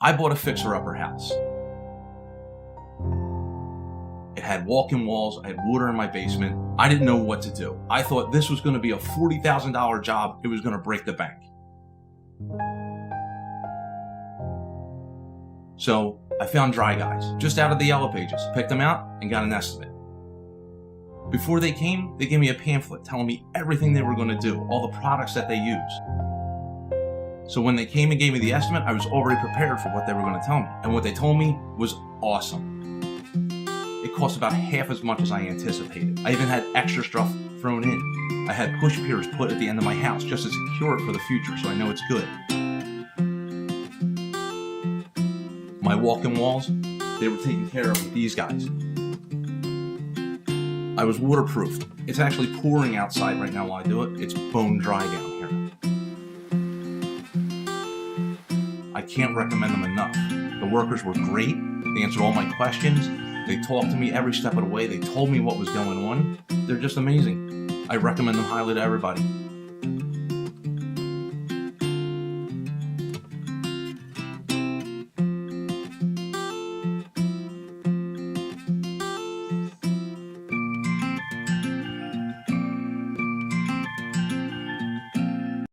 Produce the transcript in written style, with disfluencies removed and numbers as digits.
I bought a fixer-upper house. It had walk-in walls, I had water in my basement. I didn't know what to do. I thought this was going to be a $40,000 job. It was going to break the bank. So I found dry guys just out of the Yellow Pages, picked them out, and got an estimate. Before they came, they gave me a pamphlet telling me everything they were going to do, all the products that they use. So when they came and gave me the estimate, I was already prepared for what they were going to tell me. And what they told me was awesome. It cost about half as much as I anticipated. I even had extra stuff thrown in. I had push piers put at the end of my house just to secure it for the future, so I know it's good. My walk-in walls, they were taken care of with these guys. I was waterproofed. It's actually pouring outside right now while I do it. It's bone dry down here. I can't recommend them enough. The workers were great. They answered all my questions. They talked to me every step of the way. They told me what was going on. They're just amazing. I recommend them highly to everybody.